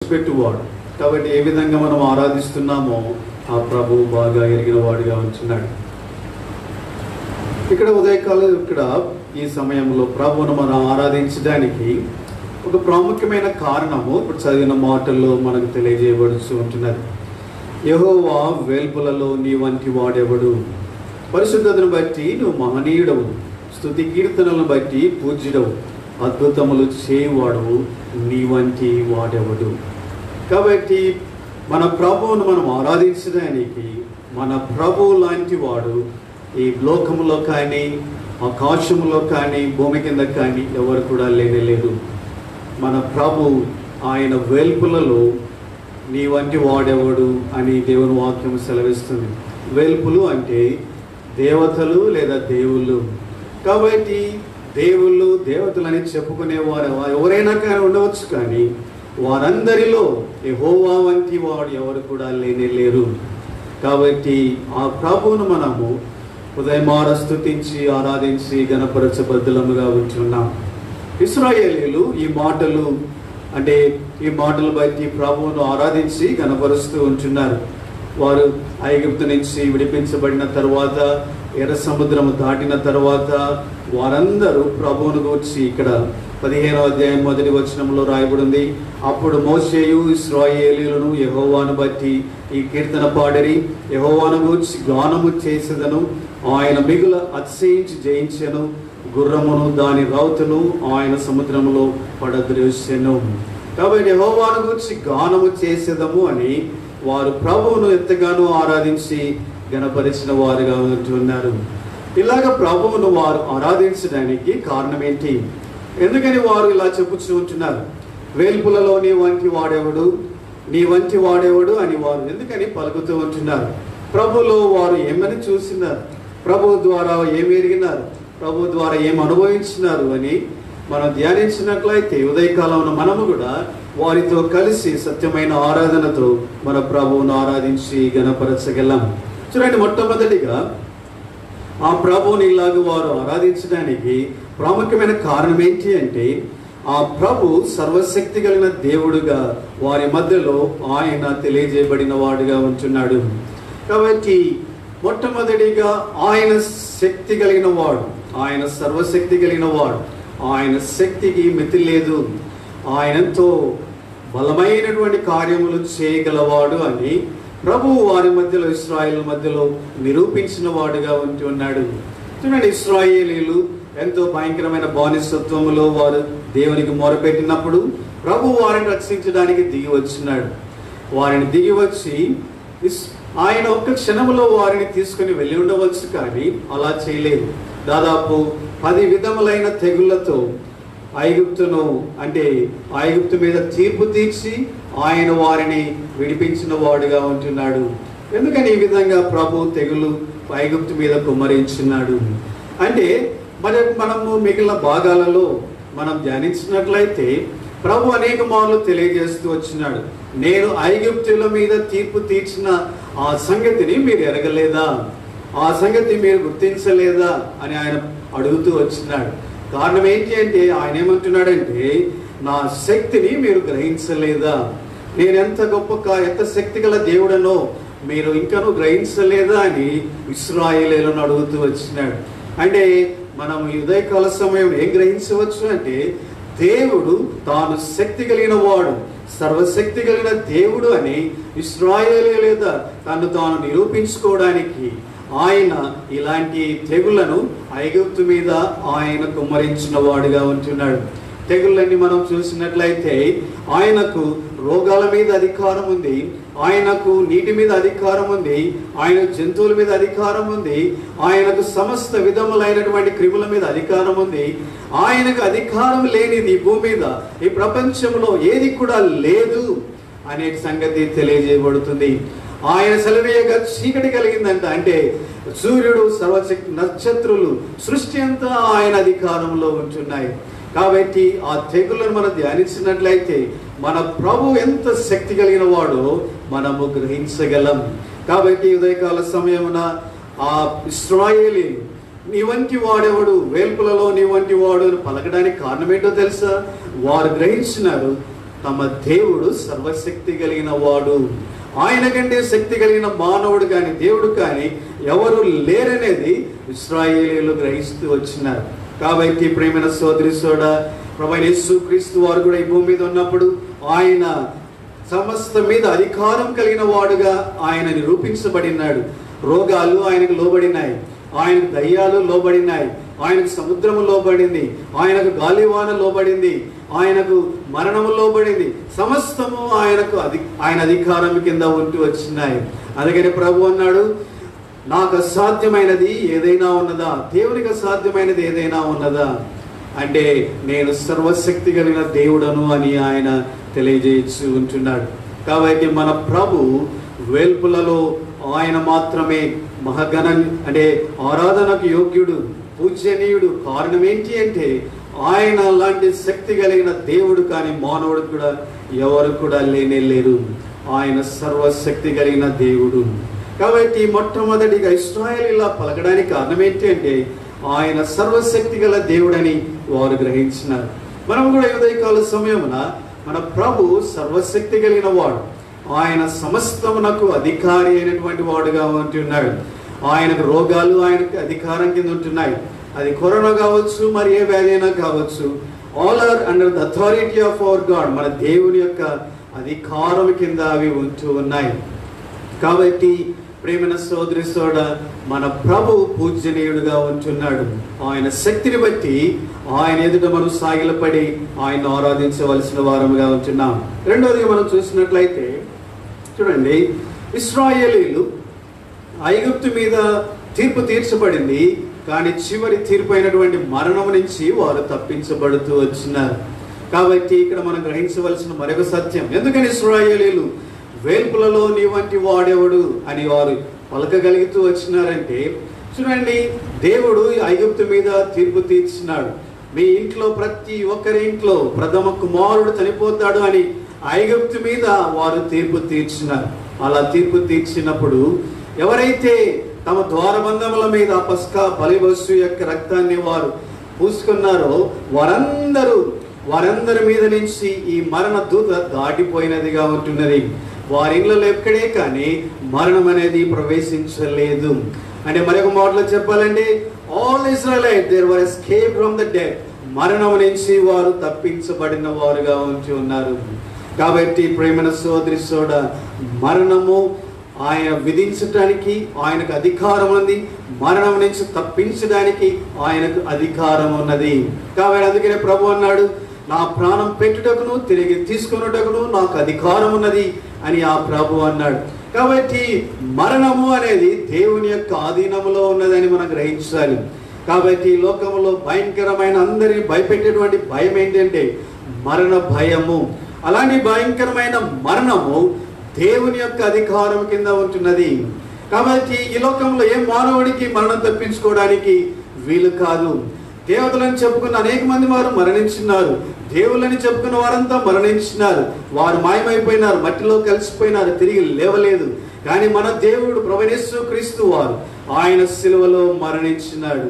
పెట్టువాడు. కాబట్టి ఏ విధంగా మనం ఆరాధిస్తున్నామో ఆ ప్రభువు బాగా ఎరిగిన వాడిగా ఉంటున్నాడు. ఇక్కడ ఉదయకాలం ఈ సమయంలో ప్రభువును మనం ఆరాధించడానికి ఒక ప్రాముఖ్యమైన కారణము ఇప్పుడు చదివిన మాటల్లో మనకు తెలియజేయబడుతూ ఉంటున్నది. యెహోవా వేల్పులలో నీ వంటి వాడెవడు, పరిశుద్ధతను బట్టి నువ్వు మహనీయుడవు, స్తుతి కీర్తనలను బట్టి పూజ్యుడవు, అద్భుతములు చేయువాడవు, నీ వంటి వాడెవడు. కాబట్టి మన ప్రభువును మనం ఆరాధించడానికి మన ప్రభువు లాంటి వాడు ఈ లోకములో కానీ ఆకాశములో కానీ భూమి కింద కానీ ఎవరు కూడా లేనేలేదు. మన ప్రభు ఆయన వేల్పులలో నీ వంటి వాడెవడు అని దేవుని వాక్యం సెలవిస్తుంది. వేల్పులు అంటే దేవతలు లేదా దేవుళ్ళు. కాబట్టి దేవుళ్ళు దేవతలని చెప్పుకునేవారు ఎవరైనా కానీ ఉండవచ్చు, కానీ వారందరిలో యెహోవా వంటి వాడు ఎవరు కూడా లేరు. కాబట్టి ఆ ప్రభువును మనము ఉదయమార స్తుతించి ఆరాధించి గణపరచబద్ధులముగా ఉంటున్నాం. ఇశ్రాయేలీయులు ఈ మాటలు బట్టి ప్రభువును ఆరాధించి గణపరుస్తూ ఉంటున్నారు. వారు ఐగుప్తు నుంచి విడిపించబడిన తర్వాత, ఎర్ర సముద్రము దాటిన తర్వాత వారందరూ ప్రభువును గూర్చి ఇక్కడ 15వ అధ్యాయం 1వ వచనంలో రాయబడింది. అప్పుడు మోషేయు ఇశ్రాయేలీయులను యెహోవాను బట్టి ఈ కీర్తన పాడిరి, యెహోవాను గూర్చి గానము చేసేదను, ఆయన మిగుల అతిశయించి జయించెను, గుర్రమును దాని రౌతును ఆయన సముద్రములో పడద్రోసెను. కాబట్టి యెహోవాను గూర్చి గానము చేసేదము అని వారు ప్రభువును ఎంతగానో ఆరాధించి గణపరిచిన వారుగా ఉంటున్నారు. ఇలాగ ప్రభువును వారు ఆరాధించడానికి కారణం ఏంటి? ఎందుకని వారు ఇలా చెప్పుతూ ఉంటున్నారు? వేల్పులలో నీ వంటి వాడేవాడు అని వారు ఎందుకని పలుకుతూ ఉంటున్నారు? ప్రభులో వారు ఏమని చూసినారు, ప్రభు ద్వారా ఏమి ఎరిగినారు, ప్రభు ద్వారా ఏం అనుభవించినారు అని మనం ధ్యానించినట్లయితే ఉదయకాలంలో మనము కూడా వారితో కలిసి సత్యమైన ఆరాధనతో మన ప్రభువును ఆరాధించి గణపరచగలం. చూడండి, మొట్టమొదటిగా ఆ ప్రభువుని ఇలాగ వారు ఆరాధించడానికి ప్రాముఖ్యమైన కారణం ఏంటి అంటే, ఆ ప్రభు సర్వశక్తి కలిగిన దేవుడుగా వారి మధ్యలో ఆయన తెలియజేయబడిన వాడుగా ఉంటున్నాడు. కాబట్టి మొట్టమొదటిగా ఆయన శక్తి కలిగిన వాడు, ఆయన సర్వశక్తి కలిగిన వాడు, ఆయన శక్తికి మితి లేదు, ఆయనతో బలమైనటువంటి కార్యములు చేయగలవాడు అని ప్రభువు వారి మధ్యలో ఇశ్రాయేలు మధ్యలో నిరూపించిన వాడుగా ఉంటున్నాడు. చూడండి, ఇశ్రాయేలీలు ఎంతో భయంకరమైన బానిసత్వములో వారు దేవునికి మొరపెట్టినప్పుడు ప్రభు వారిని రక్షించడానికి దిగి వచ్చినాడు. వారిని దిగి వచ్చి ఆయన ఒక్క క్షణంలో వారిని తీసుకుని వెళ్ళి ఉండవచ్చు, కానీ అలా చేయలేదు. దాదాపు 10 విధములైన తెగుళ్లతో ఐగుప్తు మీద తీర్పు తీర్చి ఆయన వారిని విడిపించిన వాడుగా ఉంటున్నాడు. ఎందుకని ఈ విధంగా ప్రభు తెగులు ఐగుప్తు మీద కుమ్మరించున్నాడు అంటే, మనము మిగిలిన భాగాలలో మనం ధ్యానించినట్లయితే ప్రభు అనేక మార్లు తెలియజేస్తూ వచ్చినాడు. నేను ఐగుప్తుల మీద తీర్పు తీర్చిన ఆ సంగతిని మీరు ఎరగలేదా, ఆ సంగతి మీరు గుర్తించలేదా అని ఆయన అడుగుతూ వచ్చినాడు. కారణం ఏంటి అంటే, ఆయన ఏమంటున్నాడంటే, నా శక్తిని మీరు గ్రహించలేదా, నేను ఎంత శక్తి గల దేవుడనో మీరు ఇంకనూ గ్రహించలేదా అని ఇశ్రాయేలీయులను అడుగుతూ వచ్చినాడు. అంటే మనం ఈ ఉదయకాల సమయం ఏం గ్రహించవచ్చు అంటే, దేవుడు తాను శక్తి కలిగిన వాడు, సర్వశక్తి కలిగిన దేవుడు అని ఇశ్రాయేలీయుల తను తాను నిరూపించుకోవడానికి ఆయన ఇలాంటి తెగుళ్లను ఐగుప్తు మీద ఆయన కుమ్మరించిన వాడుగా ఉంటున్నాడు. తెగుళ్ళని మనం చూసినట్లయితే ఆయనకు రోగాల మీద అధికారం ఉంది, ఆయనకు నీటి మీద అధికారం ఉంది, ఆయన జంతువుల మీద అధికారం ఉంది, ఆయనకు సమస్త విధములైనటువంటి క్రిముల మీద అధికారం ఉంది. ఆయనకు అధికారం లేనిది ఈ భూమి మీద ఈ ప్రపంచంలో ఏది కూడా లేదు అనే సంగతి తెలియజేయబడుతుంది. ఆయన సెలవేయగా చీకటి కలిగిందంట, అంటే సూర్యుడు సర్వశక్తి నక్షత్రులు సృష్టి అంతా ఆయన అధికారంలో ఉంటున్నాయి. కాబట్టి ఆ తెగులను మనం ధ్యానించినట్లయితే మన ప్రభు ఎంత శక్తి కలిగిన వాడో మనము గ్రహించగలం. కాబట్టి ఉదయకాల సమయమున ఆ ఇశ్రాయేలీయులు నీ వంటి వాడెవడు, వేల్పులలో నీ వంటి వాడు అని పలకడానికి కారణం ఏంటో తెలుసా? వారు గ్రహించినారు తమ దేవుడు సర్వశక్తి కలిగిన వాడు, ఆయన కంటే శక్తి కలిగిన మానవుడు కానీ దేవుడు కానీ ఎవరు లేరనేది ఇశ్రాయేలీయులు గ్రహిస్తూ వచ్చినారు. కాబట్టి ప్రియమైన సోదరి సోదరుడా, ప్రభువైన యేసుక్రీస్తు వారు కూడా ఈ భూమి మీద ఉన్నప్పుడు ఆయన సమస్త మీద అధికారం కలిగిన వాడుగా ఆయన నిరూపించబడినాడు. రోగాలు ఆయనకు లోబడినాయి, ఆయనకు దయ్యాలు లోబడినాయి, ఆయనకు సముద్రము లోబడింది, ఆయనకు గాలివాన లోబడింది, ఆయనకు మరణము లోబడింది. సమస్తము ఆయన అధికారం కింద ఉంటూ వచ్చినాయి. అందుకని ప్రభు అన్నాడు, నాకు అసాధ్యమైనది ఏదైనా ఉన్నదా? దేవునికి అసాధ్యమైనది ఏదైనా ఉన్నదా అంటే నేను సర్వశక్తి కలిగిన దేవుడను అని ఆయన తెలియజేయచ్చు ఉంటున్నాడు. కాబట్టి మన ప్రభు వేల్పులలో ఆయన మాత్రమే మహాగణ అంటే ఆరాధనకు యోగ్యుడు, పూజనీయుడు. కారణం ఏంటి అంటే ఆయన లాంటి శక్తి కలిగిన దేవుడు కానీ మానవుడు కూడా ఎవరు కూడా లేరు. ఆయన సర్వశక్తి కలిగిన దేవుడు. కాబట్టి మొట్టమొదటిగా ఇశ్రాయేలీయుల పలకడానికి కారణం ఏంటి అంటే ఆయన సర్వశక్తి గల దేవుడని వారు గ్రహించినారు. మనం కూడా ఉదయకాల సమయమున మన ప్రభు సర్వశక్తి కలిగిన వాడు, ఆయన సమస్తమునకు అధికారి అయినటువంటి వాడుగా ఉంటున్నాడు. ఆయనకు రోగాలు ఆయనకు అధికారం కింద ఉంటున్నాయి. అది కరోనా కావచ్చు, మరి ఏ వ్యాధి అయినా కావచ్చు. All are under the authority of our God. మన దేవుని యొక్క అధికారం కింద అవి ఉంటూ ఉన్నాయి. కాబట్టి ప్రేమైన సోదరి సోడ, మన ప్రభు పూజనీయుడుగా ఉంటున్నాడు. ఆయన శక్తిని బట్టి ఆయన ఎదుట మనం సాగిలపడి ఆయన ఆరాధించవలసిన వారముగా ఉంటున్నాం. రెండవదిగా మనం చూసినట్లయితే చూడండి, ఇశ్రాయేలీయులు ఐగుప్తు మీద తీర్పు తీర్చబడింది, కానీ చివరి తీర్పు అయినటువంటి మరణం నుంచి వారు తప్పించబడుతూ వచ్చినారు. కాబట్టి ఇక్కడ మనం గ్రహించవలసిన మరొక సత్యం, ఎందుకని ఇశ్రాయేలీయులు వేల్పులలో నీ వంటి వాడెవడు అని వారు పలకగలుగుతూ వచ్చినారంటే, చూడండి, దేవుడు ఐగుప్తు మీద తీర్పు తీర్చినాడు. మీ ఇంట్లో ప్రతి ఒక్కరి ఇంట్లో ప్రథమ కుమారుడు చనిపోతాడు అని ఐగుప్తు మీద వారు తీర్పు తీర్చినారు. అలా తీర్పు తీర్చినప్పుడు ఎవరైతే తమ ద్వారబంధముల మీద పస్కా బలిపశు యొక్క రక్తాన్ని వారు పూసుకున్నారో వారందరి మీద నుంచి ఈ మరణ దూత దాటిపోయినదిగా ఉంటున్నది. వారి ఇళ్ళలో ఎక్కడే కానీ మరణం అనేది ప్రవేశించలేదు. అంటే మరొక మాటలో చెప్పాలంటే all Israelite there were escape from the death. మరణం నుంచి వారు తప్పించబడిన వారుగా ఉంచి ఉన్నారు. కాబట్టి ప్రేమైన సోదరి సోడ, మరణము ఆయన విధించడానికి ఆయనకు అధికారం ఉంది, మరణం నుంచి తప్పించడానికి ఆయనకు అధికారం ఉన్నది. కాబట్టి అందుకనే ప్రభు అన్నాడు, నా ప్రాణం పెట్టుటకును తిరిగి తీసుకున్నటకును నాకు అధికారం ఉన్నది అని ఆ ప్రభు అన్నాడు. కాబట్టి మరణము అనేది దేవుని యొక్క ఆధీనములో ఉన్నదని మనం గ్రహించాలి. కాబట్టి లోకంలో భయంకరమైన అందరినీ భయపెట్టేటువంటి భయం ఏంటంటే మరణ భయము. అలాంటి భయంకరమైన మరణము దేవుని యొక్క అధికారం కింద ఉంటున్నది. కాబట్టి ఈ లోకంలో ఏ మానవుడికి మరణం తప్పించుకోవడానికి వీలు కాదు. దేవతలను చెప్పుకున్న అనేక మంది వారు మరణించినారు, దేవుళ్ళని చెప్పుకున్న వారంతా మరణించినారు, వారు మాయమైపోయినారు, మట్టిలో కలిసిపోయినారు, తిరిగి లేవలేదు. కానీ మన దేవుడు ప్రభువైన యేసుక్రీస్తు వారు ఆయన సిలువలో మరణించినాడు,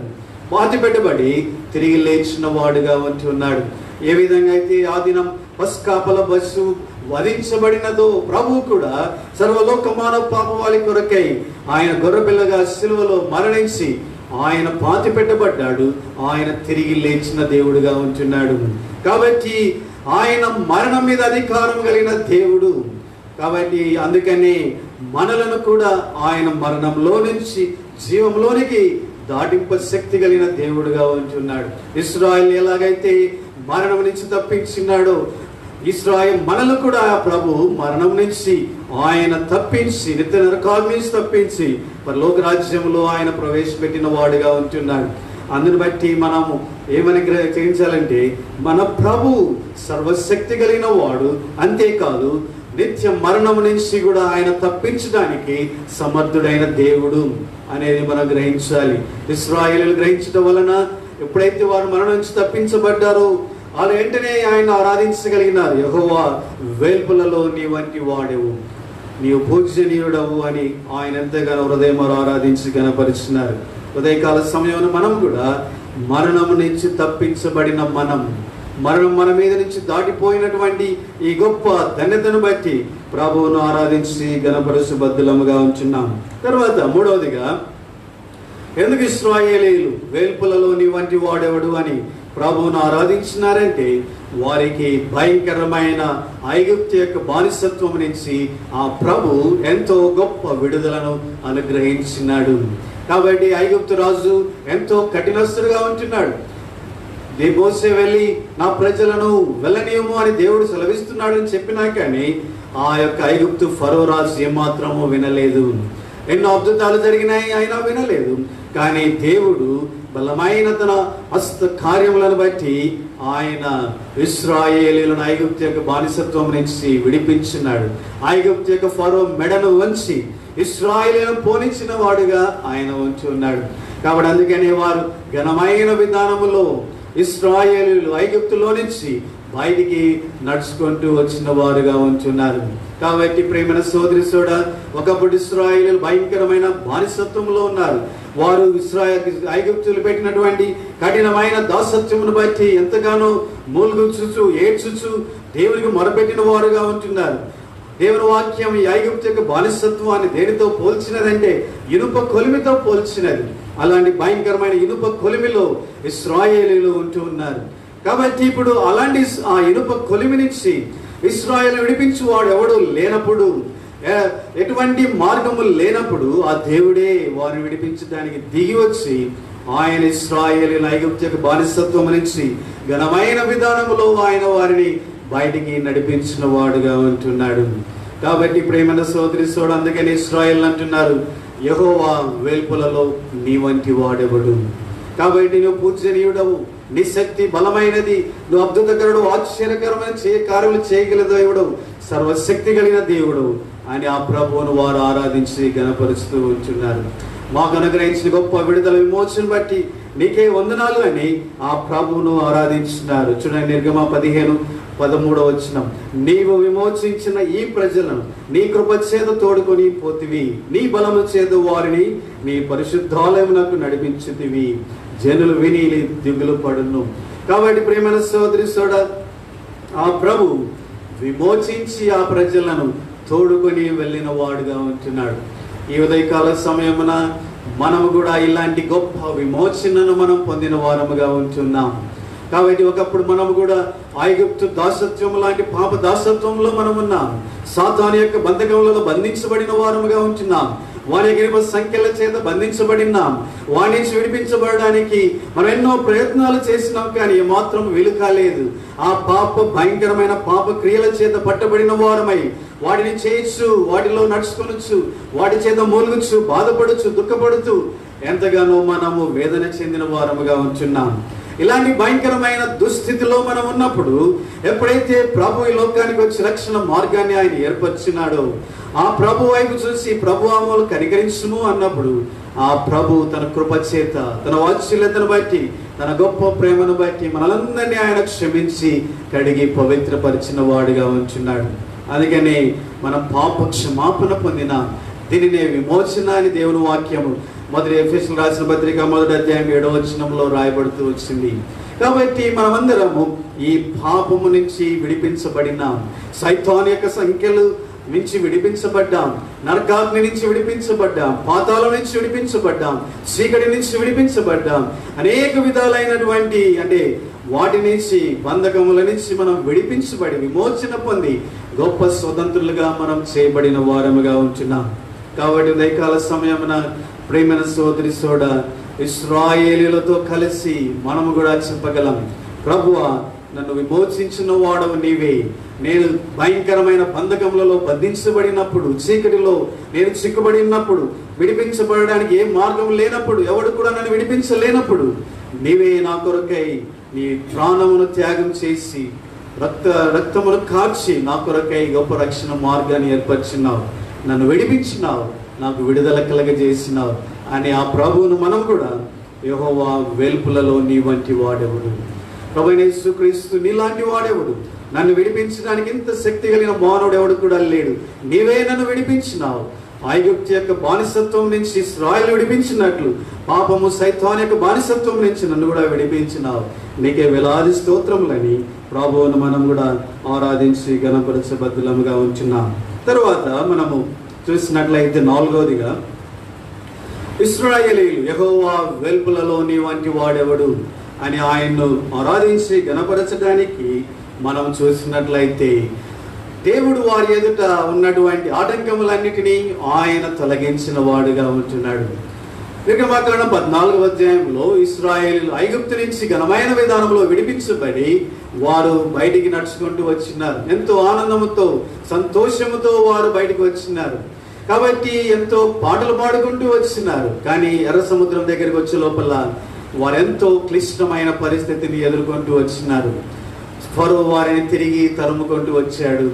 పాతి పెట్టబడి తిరిగి లేచిన వాడుగా ఉంటున్నాడు. ఏ విధంగా అయితే ఆ దినం పస్కాపల బస్సు వధించబడినదో ప్రభు కూడా సర్వలోక మానవ పాపవాళి కొరకై ఆయన గొర్రెపిల్లగా సిలువలో మరణించి ఆయన పాతి పెట్టబడ్డాడు, ఆయన తిరిగి లేచిన దేవుడుగా ఉంటున్నాడు. కాబట్టి ఆయన మరణం మీద అధికారం కలిగిన దేవుడు. కాబట్టి అందుకని మనలను కూడా ఆయన మరణంలో నుంచి జీవంలోనికి దాటింప శక్తి కలిగిన దేవుడుగా ఉంటున్నాడు. ఇశ్రాయేలు ఎలాగైతే మరణం నుంచి తప్పించినాడో, ఇశ్రాయేలు మనల్ని కూడా ప్రభు మరణం నుంచి ఆయన తప్పించి నిత్య నరకాల నుంచి తప్పించి పరలోక రాజ్యంలో ఆయన ప్రవేశపెట్టిన వాడుగా ఉంటున్నాడు. అందుని బట్టి మనము ఏమని గ్రహించాలంటే మన ప్రభు సర్వశక్తి కలిగిన వాడు, అంతేకాదు నిత్య మరణం నుంచి కూడా ఆయన తప్పించడానికి సమర్థుడైన దేవుడు అనేది మనం గ్రహించాలి. ఇశ్రాయేలు గ్రహించడం వలన ఎప్పుడైతే వారు మరణం నుంచి తప్పించబడ్డారో వాళ్ళు వెంటనే ఆయన ఆరాధించగలిగినారు. యెహోవా వేల్పులలో నీ వంటి వాడెవు, నీవు పూజనీయుడవు అని ఆయన ఎంతగానో హృదయం ఆరాధించి గణపరిచినారు. ఉదయకాల సమయంలో మనం కూడా మరణం నుంచి తప్పించబడిన మనం మరణం మన మీద నుంచి దాటిపోయినటువంటి ఈ గొప్ప ధన్యతను బట్టి ప్రభువును ఆరాధించి ఘనపరచు బద్దులముగా ఉంచున్నాం. తర్వాత మూడవదిగా, ఎందుకు ఇశ్రాయేలీయులు వేల్పులలో నీ వంటి వాడెవడు అని ప్రభువును ఆరాధించినారంటే, వారికి భయంకరమైన ఐగుప్తు యొక్క బానిసత్వం నుంచి ఆ ప్రభు ఎంతో గొప్ప విడుదలను అనుగ్రహించినాడు. కాబట్టి ఐగుప్తు రాజు ఎంతో కఠినస్తుడుగా ఉంటున్నాడు. మోసే వెళ్ళి నా ప్రజలను వెళ్ళనీయము అని దేవుడు సెలవిస్తున్నాడు అని చెప్పినా కానీ ఆ యొక్క ఐగుప్తు ఫరో రాజు ఏమాత్రము వినలేదు. ఎన్నో అద్భుతాలు జరిగినాయి, అయినా వినలేదు. కానీ దేవుడు బలమైన తన హస్త కార్యములను బట్టి ఆయన ఇశ్రాయేలీయులను ఐగుప్తు యొక్క బానిసత్వం నుంచి విడిపించినాడు. ఐగుప్తు యొక్క ఫరో మెడను వంచి ఇశ్రాయేలీయులను పోనించిన వాడుగా ఆయన ఉంచి ఉన్నాడు. కాబట్టి అందుకనే వారు ఘనమైన విధానములో ఇశ్రాయేలీయులు ఐగుప్తులో నుంచి బయటికి నడుచుకుంటూ వచ్చిన వారుగా ఉంటున్నారు. కాబట్టి ప్రేమైన సోదరి సోడ, ఒకప్పుడు ఇశ్రాయేలీయులు భయంకరమైన బానిసత్వంలో ఉన్నారు. వారు ఐగుప్తులు పెట్టినటువంటి కఠినమైన దాసత్వమును బట్టి ఎంతగానో మూలుగుచుచు ఏడ్చుచు దేవునికి మొరపెట్టిన వారుగా ఉంటున్నారు. దేవుని వాక్యం ఈ ఐగుప్తు యొక్క బానిసత్వాన్ని దేనితో పోల్చినదంటే ఇనుప కొలిమితో పోల్చినది. అలాంటి భయంకరమైన ఇనుప కొలిమిలో ఇశ్రాయేలీయులు ఉంటూ ఉన్నారు. కాబట్టి ఇప్పుడు అలాంటి ఆ ఇనుప కొలిమి నుంచి ఇశ్రాయేలు విడిపించువాడు ఎవడు లేనప్పుడు, ఎటువంటి మార్గములు లేనప్పుడు ఆ దేవుడే వారిని విడిపించడానికి దిగి వచ్చి ఆయన ఇశ్రాయేలీయుల ఐగుప్తు యొక్క బానిసత్వం నుంచి ఘనమైన విధానములో ఆయన వారిని బయటికి నడిపించిన వాడుగా ఉంటున్నాడు. కాబట్టి ప్రేమైన సోదరి సోడు, అందుకని ఇశ్రాయేలు అంటున్నారు, యెహోవా వేల్పులలో నీ వంటి వాడెవడు. కాబట్టి నువ్వు పూజనీయుడవు, నీ శక్తి బలమైనది, నువ్వు అద్భుతకరుడు, ఆశ్చర్యకరమైన కార్యములు చేయగల దేవుడు, సర్వశక్తి కలిగిన దేవుడు అని ఆ ప్రభువును వారు ఆరాధించి ఘనపరుస్తూ ఉంటున్నారు. మాకు అనుగ్రహించిన గొప్ప విడుదల విమోచన బట్టి నీకే వందనాలు అని ఆ ప్రభువును ఆరాధించున్నారు. చూడండి, నిర్గమ 15:13 నీవు విమోచించిన ఈ ప్రజలను నీ కృప చేత తోడుకొని పోతివి, నీ బలము చేత వారిని నీ పరిశుద్ధాలయమునకు నడిపించుతివి, జనులు విని దిగులు పడును. కాబట్టి ప్రియమైన సోదరి సోడ, ఆ ప్రభు విమోచించి ఆ ప్రజలను తోడుకొని వెళ్ళిన వాడుగా ఉంటున్నాడు. ఈ ఉదయకాల సమయమున మనము కూడా ఇలాంటి గొప్ప విమోచనను మనం పొందిన వారముగా ఉంటున్నాం. కాబట్టి ఒకప్పుడు మనము కూడా ఐగుప్తు దాసత్వం లాంటి పాప దాసత్వంలో మనం ఉన్నాం. సాతాను యొక్క బంధకములలో బంధించబడిన వారముగా ఉంటున్నాం. వారి యొక్క సంఖ్యల చేత బంధించబడినాం. వారి నుంచి విడిపించబడడానికి మనం ఎన్నో ప్రయత్నాలు చేసినాం, కానీ ఏమాత్రం వీలు కాలేదు. ఆ భయంకరమైన పాప క్రియల చేత పట్టబడిన వారమై వాటిని చేయొచ్చు, వాటిలో నడుచుకొనొచ్చు, వాటి చేత మూలుగుచ్చు, బాధపడచ్చు, దుఃఖపడుతూ ఎంతగానో మనము వేదన చెందిన వారముగా ఉంటున్నాం. ఇలాంటి భయంకరమైన దుస్థితిలో మనం ఉన్నప్పుడు, ఎప్పుడైతే ప్రభు ఈ లోకానికి వచ్చి రక్షణ మార్గాన్ని ఆయన ఏర్పరిచినాడో, ఆ ప్రభు వైపు చూసి ప్రభు ఆమోలు కనికరించుము అన్నప్పుడు ఆ ప్రభు తన కృప చేత, తన వాత్సల్యతను బట్టి, తన గొప్ప ప్రేమను బట్టి మనలందరినీ ఆయన క్షమించి కడిగి పవిత్రపరిచిన వాడుగా ఉంచున్నాడు. అందుకని మనం పాప క్షమాపణ పొందిన దీనినే విమోచన అని దేవుని వాక్యము మొదటి ఎఫెసీయులకు రాసిన పత్రిక 1:7 రాయబడుతూ వచ్చింది. కాబట్టి మనమందరము ఈ పాపము నుంచి విడిపించబడినాం, సైతాను యొక్క సంఖ్యలు నుంచి విడిపించబడ్డాం, నరకాగ్ని నుంచి విడిపించబడ్డాం, పాతాళం నుంచి విడిపించబడ్డాం, చీకటి నుంచి విడిపించబడ్డాం. అనేక విధాలైనటువంటి వాటి నుంచి, బంధకముల నుంచి మనం విడిపించబడి విమోచన పొంది గొప్ప స్వతంత్రులుగా మనం చేయబడిన వారముగా ఉంటున్నాం. కాబట్టి ఉదయకాల సమయమున ప్రేమైన సోదరి సోడ, ఇశ్రాయేలీయులతో కలిసి మనము కూడా చెప్పగలం, ప్రభువా నన్ను విమోచించిన వాడవు నీవే. నేను భయంకరమైన బంధకములలో బంధించబడినప్పుడు, చీకటిలో నేను చిక్కుబడినప్పుడు, విడిపించబడడానికి ఏ మార్గం లేనప్పుడు, ఎవడు కూడా నన్ను విడిపించలేనప్పుడు నీవే నా కొరకై నీ ప్రాణమును త్యాగం చేసి రక్తమును కార్చి నా కొరకై గొప్ప రక్షణ మార్గాన్ని ఏర్పరిచినావు, నన్ను విడిపించినావు, నాకు విడుదల కలగజేసినావు అని ఆ ప్రభువును మనం కూడా, యెహోవా వేల్పులలో నీ వంటి వాడెవడు, ప్రభువైన యేసుక్రీస్తు నీలాంటి వాడెవడు, నన్ను విడిపించడానికి ఇంత శక్తి కలిగిన మానవుడు ఎవడు కూడా లేడు, నీవే నన్ను విడిపించినావు. ఐగుప్తు యొక్క బానిసత్వం నుంచి ఇశ్రాయేలు విడిపించినట్లు పాపము సైతాను యొక్క బానిసత్వం నుంచి నన్ను కూడా విడిపించినావు. నీకే వేలాది స్తోత్రములని ప్రభువును మనం కూడా ఆరాధించి గణపరచబద్ధులముగా ఉంటున్నాం. తరువాత మనము చూసినట్లయితే 4వదిగా ఇశ్రాయేలీయులు యెహోవా వెల్పులలో నీ వంటి వాడెవడు అని ఆయన్ను ఆరాధించి గణపరచడానికి మనం చూసినట్లయితే దేవుడు వారి ఎదుట ఉన్నటువంటి ఆటంకములన్నిటినీ ఆయన తొలగించిన వాడుగా ఉంటున్నాడు. నిర్గమాకాండం 14వ అధ్యాయంలో ఇశ్రాయేలీయులు ఐగుప్తు నుంచి ఘనమైన విధానంలో విడిపించబడి వారు బయటికి నడుచుకుంటూ వచ్చినారు. ఎంతో ఆనందముతో సంతోషముతో వారు బయటికి వచ్చినారు. కాబట్టి ఎంతో పాటలు పాడుకుంటూ వచ్చినారు. కానీ ఎర్ర సముద్రం దగ్గరికి వచ్చే లోపల వారెంతో క్లిష్టమైన పరిస్థితిని ఎదుర్కొంటూ వచ్చినారు. ఫరో వారిని తిరిగి తరుముకుంటూ వచ్చాడు.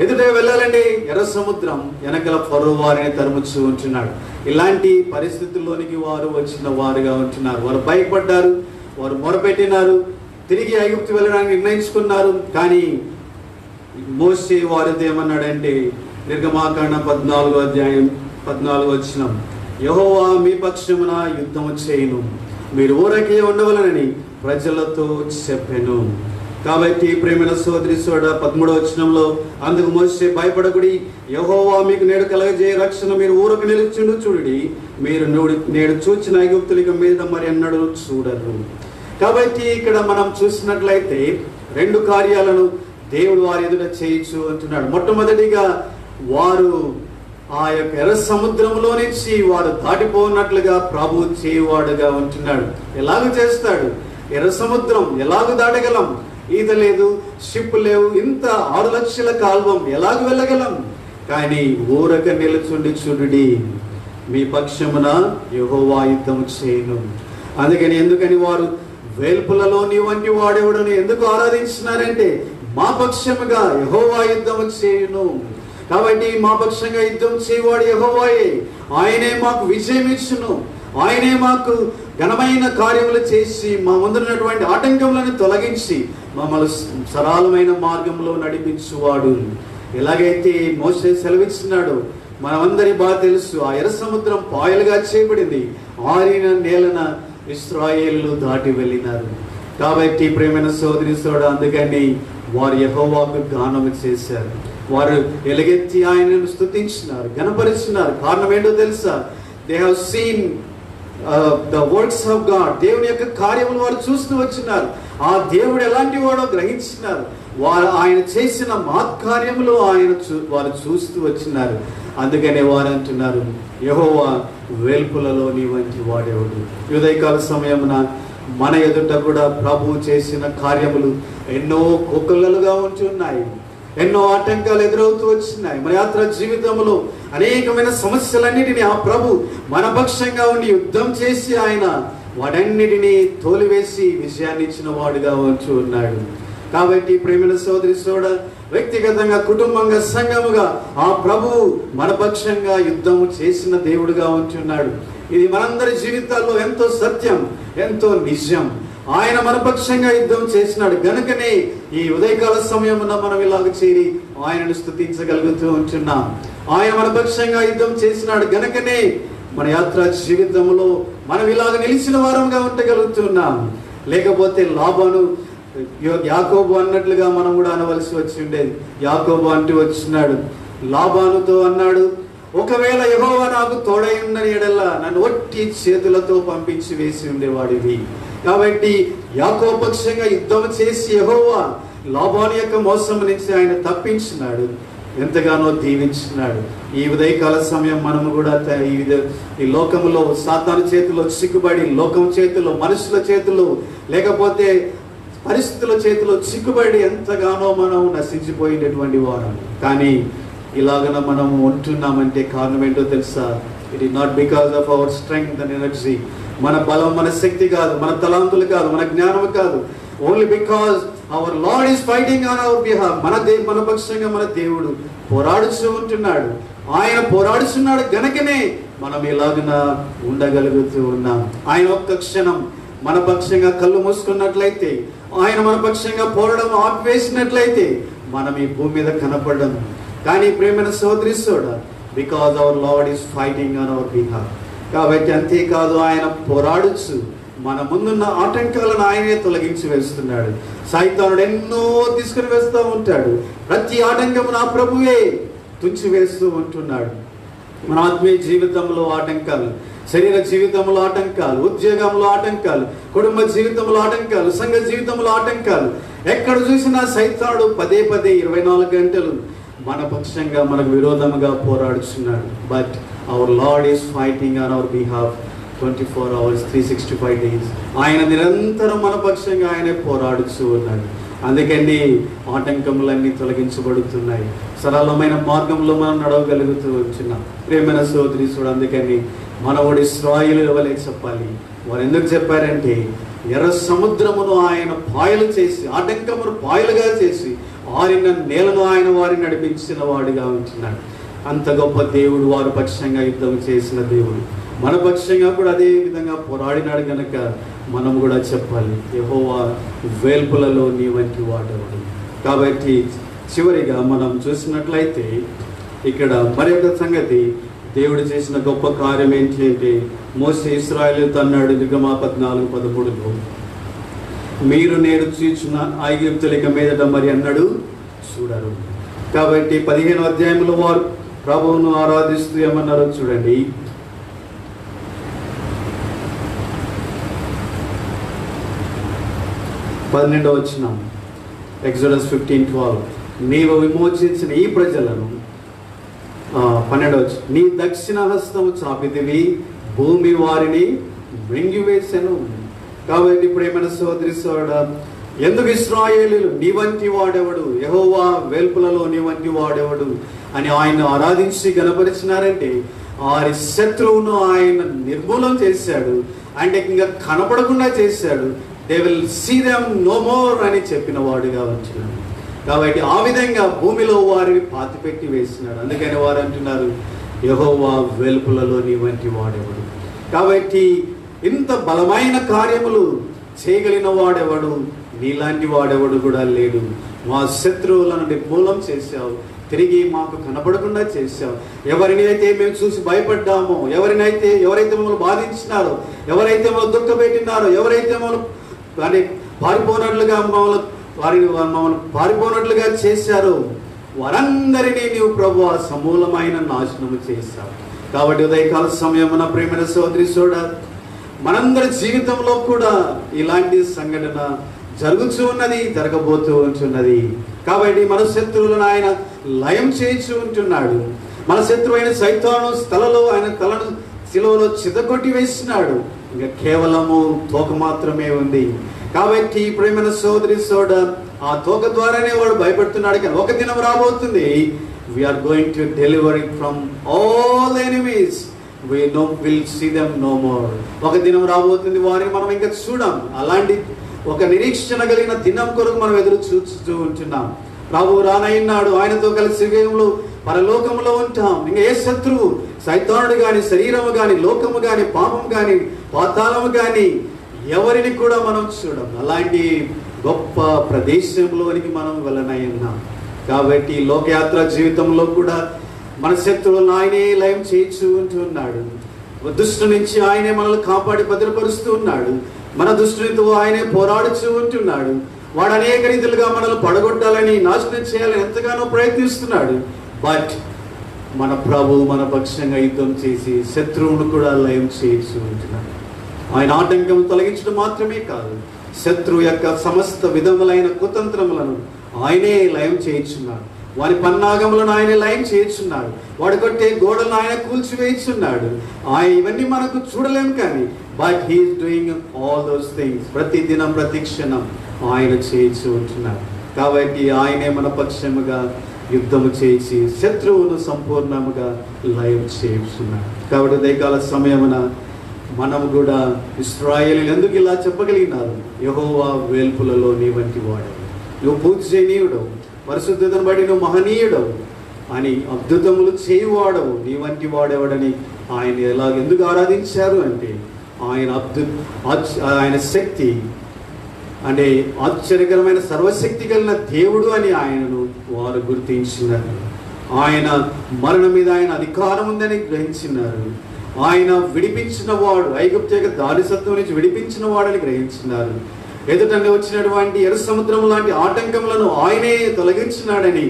ఎదుట వెళ్ళాలంటే ఎర్ర సముద్రం, వెనకల ఫరో వారిని తరుముచూ ఉంటున్నాడు. ఇలాంటి పరిస్థితుల్లోనికి వారు వచ్చిన వారుగా ఉంటున్నారు. వారు భయపడ్డారు, వారు మొరపెట్టినారు, తిరిగి ఐగుప్తు వెళ్ళడానికి నిర్ణయించుకున్నారు. కానీ మోషే వారిది ఏమన్నాడంటే నిర్గమాకాండం 14వ అధ్యాయం 14వ వచనం, యెహోవా మీ పక్షమున యుద్ధము చేయును, మీరు ఊరకే ఉండవలనని ప్రజలతో చెప్పెను. కాబట్టి ప్రేమైన సోదరి సోడ 13వ వచనంలో, అందుకు మోషే భయపడకుడి, యెహోవా మీకు నేడు కలగజేయ రక్షణ మీరు ఊరకు నిలుచుండు చూడుడి, మీరు నేడు చూచిన ఐగుప్తుల మీద మరి ఎన్నడూ చూడరు. కాబట్టి ఇక్కడ మనం చూసినట్లయితే 2 కార్యాలను దేవుడు వారి ఎదుట చేయొచ్చు అంటున్నాడు. మొట్టమొదటిగా వారు ఆ యొక్క ఎర్ర సముద్రంలో నుంచి వారు దాటిపోనట్లుగా ప్రభు చేయువాడుగా ఉంటున్నాడు. ఎలాగ చేస్తాడు? ఎర్ర సముద్రం ఎలాగ దాటగలం? ఈత లేదు, షిప్ లేవు, ఇంత 6 లక్షల కాల్వం ఎలాగ వెళ్ళగలం? కానీ ఊరక నిలుచుండి చూడుడి, మీ పక్షమున యెహోవా యుద్ధం చేయును. ఎందుకని వారు వేల్పులలో నీ వంటి వాడెవడని ఎందుకు ఆరాధించినారంటే మా పక్షముగా యెహోవా యుద్ధం చేయును. కాబట్టి మా పక్షంగా యుద్ధం చేయవాడు యెహోవాయే. ఆయనే మాకు విజయం ఇచ్చును, ఆయనే మాకు ఘనమైన కార్యములు చేసి మా ముందున్నటువంటి ఆటంకములను తొలగించి మమ్మల్ని సరళమైన మార్గంలో నడిపించువాడు. ఎలాగైతే మోషే సెలవిస్తున్నాడు, మనమందరి బాగా తెలుసు, ఆ ఎర్ర సముద్రం పాయలుగా చేయబడింది, ఆరిన నేలన ఇశ్రాయేలు దాటి వెళ్ళినారు. కాబట్టి ప్రేమైన సోదరి సోడ, అందుకని వారు యెహోవాకు గానము చేశారు. వారు ఎలుగెత్తి ఆయనను స్తుతించినారు, గణపరిచినారు. కారణం ఏంటో తెలుసా? They have seen the works of God. దేవుని యొక్క కార్యములు వారు చూస్తూ వచ్చినారు. ఆ దేవుడు ఎలాంటి వాడో గ్రహించినారు. వారు ఆయన చేసిన మహత్కార్యములు వారు చూస్తూ వచ్చినారు. అందుకనే వారు అంటున్నారు, యెహోవా వేల్పులలో నీ వంటి వాడేవాడు. ఉదయకాల సమయమున మన ఎదుట కూడా ప్రభువు చేసిన కార్యములు ఎన్నో కోకొల్లలుగా ఉంటున్నాయి. ఎన్నో ఆటంకాలు ఎదురవుతూ వచ్చినాయి. మన యాత్ర జీవితంలో అనేకమైన సమస్యలన్నిటినీ ఆ ప్రభు మన పక్షంగా ఉండి యుద్ధం చేసి ఆయన వాటన్నిటినీ తోలివేసి విజయాన్ని ఇచ్చిన వాడుగా ఉంటూ ఉన్నాడు. కాబట్టి ప్రేమైన సోదరి సోడ, వ్యక్తిగతంగా, కుటుంబంగా, సంఘముగా ఆ ప్రభువు మన పక్షంగా యుద్ధము చేసిన దేవుడుగా ఉంటున్నాడు. ఇది మనందరి జీవితాల్లో ఎంతో సత్యం, ఎంతో నిజం. ఆయన మన పక్షంగా యుద్ధం చేసినాడు గనుకనే ఈ ఉదయకాల సమయమున మనం ఇలాగ చేరి ఆయనను స్తుతించగలుగుతూ ఉంటున్నాం. ఆయన మన పక్షంగా యుద్ధం చేసినాడు గనుకనే మన యాత్రా జీవితంలో మనం ఇలాగ నిలిచిన వారంగా ఉండగలుగుతున్నాం. లేకపోతే లాబాను యాకోబు అన్నట్లుగా మనం కూడా అనవలసి వచ్చి ఉండేది. యాకోబు అంటూ వచ్చినాడు, లాబానుతో అన్నాడు, ఒకవేళ యెహోవా నాకు తోడై ఉన్న ఎడల నన్ను ఒట్టి చేతులతో పంపించి వేసి ఉండేవాడివి. కాబట్టి యాకోబు పక్షంగా యుద్ధం చేసి యెహోవా లాబాను యొక్క మోసం నుంచి ఆయన తప్పించినాడు, ఎంతగానో దీవించినాడు. ఈ ఉదయకాల సమయం మనము కూడా ఈ లోకములో సాతాను చేతిలో చిక్కుబడి, లోకం చేతిలో, మనుషుల చేతిలో, లేకపోతే పరిస్థితుల చేతిలో చిక్కుబడి ఎంతగానో మనం నశించిపోయినటువంటి వారం. కానీ ఇలాగన మనం ఉంటున్నామంటే కారణం ఏంటో తెలుసా? It is not because of our strength and energy. మన బలం, మన శక్తి కాదు, మన తలాంతులు కాదు, మన జ్ఞానం కాదు. Only because our Lord is fighting on our behalf. మన పక్షంగా మన దేవుడు పోరాడుతూ ఉంటున్నాడు. ఆయన పోరాడుతున్నాడు గనుకనే మనం ఇలాగన ఉండగలుగుతూ ఉన్నాం. ఆయన ఒక్క క్షణం మన పక్షంగా కళ్ళు మూసుకున్నట్లయితే, ఆయన మన పక్షంగా పోరాడడం ఆపివేసినట్లయితే మనం ఈ భూమి మీద కనపడడం. కానీ ప్రేమైన సోదరి soda, because our Lord is fighting on our behalf. కాబట్టి అంతేకాదు, ఆయన పోరాడుచు మన ముందున్న ఆటంకాలను ఆయనే తొలగించి వేస్తున్నాడు. సైతానుడు ఎన్నో తీసుకుని వేస్తూ ఉంటాడు. ప్రతి ఆటంకం నా ప్రభువే తుంచి వేస్తూ ఉంటున్నాడు. మన ఆత్మీయ జీవితంలో ఆటంకాలు, శరీర జీవితంలో ఆటంకాలు, ఉద్యోగంలో ఆటంకాలు, కుటుంబ జీవితంలో ఆటంకాలు, సంఘ జీవితంలో ఆటంకాలు, ఎక్కడ చూసినా సైతానుడు పదే 24 గంటలు మన పక్షంగా, మనకు విరోధముగా పోరాడుతున్నాడు. But our Lord is fighting on our behalf 24 hours 365 days. ఆయన నిరంతరం మన పక్షంగా ఆయనే పోరాడుతూ ఉన్నాడు. అందుకని ఆటంకములన్నీ తొలగించబడుతున్నాయి. సరళమైన మార్గంలో మనం నడవగలుగుతూ ఉంటున్నాం. ప్రియమైన సోదరి చూడు, అందుకని మనవుడి ఇశ్రాయేలు వలె చెప్పాలి. వారు ఎందుకు చెప్పారంటే, ఎర్ర సముద్రమును ఆయన పాయలు చేసి, ఆటంకమును పాయలుగా చేసి, ఆరిన నేలను ఆయన వారిని నడిపించిన వాడిగా ఉంటున్నాడు. అంత గొప్ప దేవుడు, వారు పక్షంగా యుద్ధం చేసిన దేవుడు, మన పక్షంగా కూడా అదే విధంగా పోరాడినాడు. కనుక మనం కూడా చెప్పాలి, యెహోవా వేల్పులలో నీ వంటి వాడెవడు. కాబట్టి చివరిగా మనం చూసినట్లయితే ఇక్కడ మరి ఒక సంగతి, దేవుడు చేసిన గొప్ప కార్యం ఏంటి అంటే, మోసే ఇశ్రాయేలుతో అన్నాడు నిర్గమా14:13, మీరు నేడు చూచిన ఐగుప్తుల ఇక మీదట మరి అన్నాడు చూడరు. కాబట్టి 15వ అధ్యాయంలో వారు ప్రభువును ఆరాధిస్తూ ఏమన్నారో చూడండి. 12వ వచనం, ఎక్సోడస్ 15:12, నీవు విమోచించిన ఈ ప్రజలను, 12వ వచనం, నీ దక్షిణ హస్తము చాపితివి, భూమి వారిని మృంగివేసెను. కాబట్టి ఇప్పుడు ఏమైనా సోదరి సోదరుడా, ఎందుకు ఇశ్రాయేలీయులు నీ వంటి వాడెవడు, యెహోవా వేల్పులలో నీ వంటి వాడెవడు అని ఆయన ఆరాధించి గణపరిచినారంటే, వారి శత్రువును ఆయన నిర్మూలం చేశాడు. అంటే ఇంకా కనపడకుండా చేశాడు. They will see them no more అని చెప్పిన వాడుగా ఉంటున్నాడు. కాబట్టి ఆ విధంగా భూమిలో వారిని పాతిపెట్టి వేసినాడు. అందుకని వారు అంటున్నారు, యెహోవా వేల్పులలో నీ వంటి వాడెవడు. కాబట్టి ఇంత బలమైన కార్యములు చేయగలిగిన వాడెవడు, నీలాంటి వాడెవడు కూడా లేడు. మా శత్రువులను నిర్మూలం చేశావు, తిరిగి మాకు కనపడకుండా చేశావు. ఎవరిని అయితే మేము చూసి భయపడ్డామో, ఎవరైతే మమ్మల్ని బాధించినారో, ఎవరైతే మమ్మల్ని దుఃఖపెట్టినారో, ఎవరైతే మమ్మల్ని పారిపోనట్లుగా చేశారో, వారందరినీ నీవు ప్రభువా సమూలమైన నాశనము చేశావు. కాబట్టి ఉదయకాల సమయమున ప్రేమైన సోదరి సోదరుడా, మనందరి జీవితంలో కూడా ఇలాంటి సంఘటన జరుగుతూ ఉన్నది, జరగబోతూ ఉంటున్నది. కాబట్టి మన శత్రువులను ఆయన లయం చేయించు ఉంటున్నాడు. మన శత్రువైన సైతాను స్థలలో ఆయన తలను శిలువలో చితగొట్టి వేసినాడు. ఇంకా కేవలము తోక మాత్రమే ఉంది. కాబట్టి ప్రేమైన సోదరి సోదరుడా, ఆ తోక ద్వారానే వాడు భయపడుతున్నాడు. కానీ ఒక దినం రాబోతుంది, we're going to deliver it from all the enemies, will see them no more. ఒక దినం రాబోతుంది, వారిని మనం ఇంకా చూడం. అలాంటి ఒక నిరీక్షణ కలిగిన దినం కొరకు మనం ఎదురు చూస్తూ ఉంటున్నాం. ప్రభువు రానయ్యున్నాడు, ఆయనతో కలిసి పరలోకములో ఉంటాం. ఇంకా ఏ శత్రువు, సైతానుడు కానీ, శరీరము కానీ, లోకము కానీ, పాపం కానీ, పాతాళము కానీ ఎవరిని కూడా మనం చూడం. అలాంటి గొప్ప ప్రదేశంలోనికి మనం వెళ్ళనయ్యున్నాం. కాబట్టి లోకయాత్ర జీవితంలో కూడా మన శత్రువులను ఆయనే లయం చేయించు ఉంటున్నాడు. దుష్టు నుంచి ఆయనే మనల్ని కాపాడి భద్రపరుస్తూ ఉన్నాడు. మన దుష్టునితో ఆయనే పోరాడుతూ ఉంటున్నాడు. వాడు అనేక రీతిలుగా మనల్ని పడగొట్టాలని, నాశనం చేయాలని ఎంతగానో ప్రయత్నిస్తున్నాడు. బట్ మన ప్రభు మన పక్షంగా యుద్ధం చేసి శత్రువును కూడా లయం చేయించు ఉంటున్నాడు. ఆయన ఆటంకం తొలగించడం మాత్రమే కాదు, శత్రువు యొక్క సమస్త విధములైన కుతంత్రములను ఆయనే లయం చేయించున్నాడు. వారి పన్నాగములను ఆయన లయం చేయించున్నాడు. వాడు కొట్టే గోడలను ఆయన కూల్చివేయించున్నాడు. ఇవన్నీ మనకు చూడలేము, కానీ but he's doing all those things. ప్రతి దినం ప్రతి క్షణం ఆయన చేయించు ఉంటున్నాడు. కాబట్టి ఆయనే మన పక్షముగా యుద్ధము చేసి శత్రువును సంపూర్ణముగా లయం చేయించున్నాడు. కాబట్టి ఉదయకాల సమయమున మనం కూడా ఇశ్రాయేలీయులు ఎందుకు ఇలా చెప్పగలిగినారు, యెహోవా వేల్పులలో నీ వంటి వాడు, నువ్వు పూజనీయుడవు, పరిశుద్ధతను బట్టి నువ్వు మహనీయుడవు అని, అద్భుతములు చేయువాడవు, నీ వంటి వాడెవడని ఆయన ఎందుకు ఆరాధించారు అంటే, ఆయన శక్తి అంటే ఆశ్చర్యకరమైన సర్వశక్తి కలిగిన దేవుడు అని ఆయనను వారు గుర్తించినారు. ఆయన మరణం మీద ఆయన అధికారం ఉందని గ్రహించినారు. ఆయన విడిపించిన వాడు, ఐగుప్తు యొక్క దారిసత్వం నుంచి విడిపించిన వాడని గ్రహించినారు. ఎదుటనే వచ్చినటువంటి ఎర్ర సముద్రం లాంటి ఆటంకములను ఆయనే తొలగించినాడని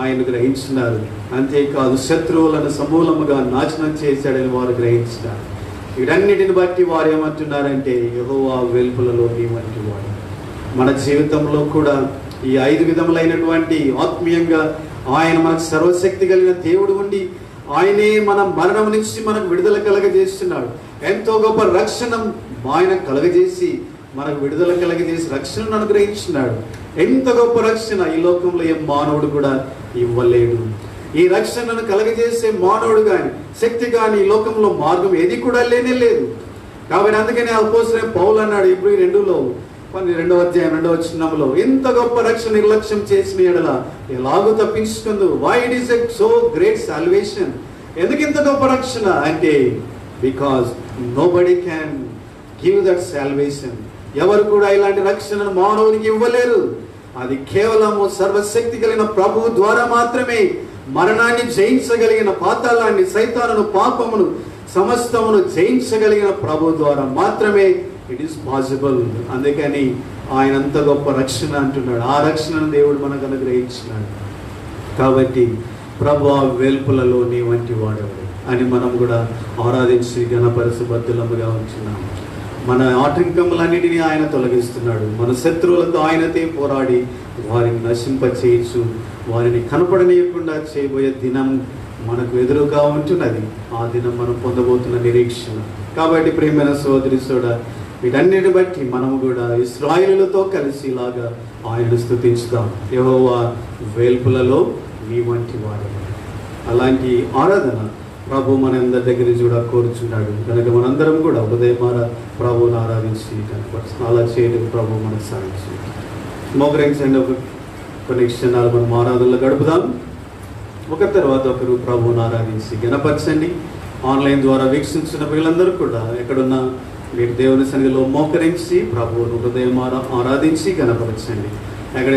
ఆయన గ్రహించినారు. అంతేకాదు శత్రువులను సమూలముగా నాశనం చేశాడని వారు గ్రహించినారు. వీటన్నిటిని బట్టి వారు ఏమంటున్నారంటే యెహోవా వెలుపలలో నీ వంటి వాడు. మన జీవితంలో కూడా ఈ 5 విధములైనటువంటి ఆత్మీయంగా ఆయన మనకు సర్వశక్తి కలిగిన దేవుడు ఉండి ఆయనే మన మరణం నుంచి మనకు విడుదల కలగజేస్తున్నాడు. ఎంతో గొప్ప రక్షణ ఆయన కలగజేసి మనకు విడుదల కలగజేసి రక్షణను అనుగ్రహించినాడు. ఎంత గొప్ప రక్షణ ఈ లోకంలో ఏ మానవుడు కూడా ఇవ్వలేడు. ఈ రక్షణను కలగజేసే మానవుడు కానీ శక్తి కానీ ఈ లోకంలో మార్గం ఏది కూడా లేనే లేదు. కాబట్టి అందుకనే అపోస్తలుడైన పౌలు అన్నాడు హెబ్రీ 2లో 12వ అధ్యాయం 2వ వచనంలో, ఇంత గొప్ప రక్షణ నిర్లక్ష్యం చేసిన ఎడల ఎలాగూ తప్పించుకుందు. Why it is a so great salvation. ఎందుకు ఇంత గొప్ప రక్షణ అంటే because nobody can give that salvation. ఎవరు కూడా ఇలాంటి రక్షణను మానవునికి ఇవ్వలేరు. అది కేవలము సర్వశక్తి కలిగిన ప్రభువు ద్వారా మాత్రమే, మరణాన్ని జయించగలిగిన, పాతాళాన్ని, సైతానును, పాపమును సమస్తమును జయించగలిగిన ప్రభు ద్వారా మాత్రమే ఇట్ ఈస్ పాసిబుల్. అందుకని ఆయన అంత గొప్ప రక్షణ అంటున్నాడు. ఆ రక్షణను దేవుడు మనకు అనుగ్రహించినాడు. కాబట్టి ప్రభువా వెలుపలలో నీ వంటి వాడెవడు అని మనం కూడా ఆరాధించి ఘనపరచబద్ధులముగా ఉంటున్నాము. మన ఆటంకములన్నిటినీ ఆయన తొలగిస్తున్నాడు. మన శత్రువులతో ఆయనతే పోరాడి వారిని నశింపచేయచ్చు, వారిని కనపడనీయకుండా చేయబోయే దినం మనకు ఎదురుగా ఉంటున్నది. ఆ దినం మనం పొందబోతున్న నిరీక్షణ. కాబట్టి ప్రియమైన సోదరి సోదరుడా, వీటన్నిటిని బట్టి మనము కూడా ఇశ్రాయేలులతో కలిసి ఇలాగా ఆయనను స్తుతించుదాం. యెహోవా వెలుపలలో నీ వంటి వాడు. అలాంటి ఆరాధన ప్రభు మనందరి దగ్గర నుంచి కూడా కోరుచున్నాడు. కనుక మనందరం కూడా హృదయమారా ప్రభువును ఆరాధించి అలా చేయడం ప్రభు మనకు సాధించి మోకరించండి. కొన్ని క్షణాలు మనం ఆరాధనలో గడుపుదాం. ఒక తర్వాత ఒకరు ప్రభువును ఆరాధించి గణపరచండి. ఆన్లైన్ ద్వారా వీక్షించిన పిల్లలందరూ కూడా ఎక్కడున్నా మీరు దేవుని సన్నిధిలో మోకరించి ప్రభువును హృదయమారా ఆరాధించి గణపరచండి. ఎక్కడ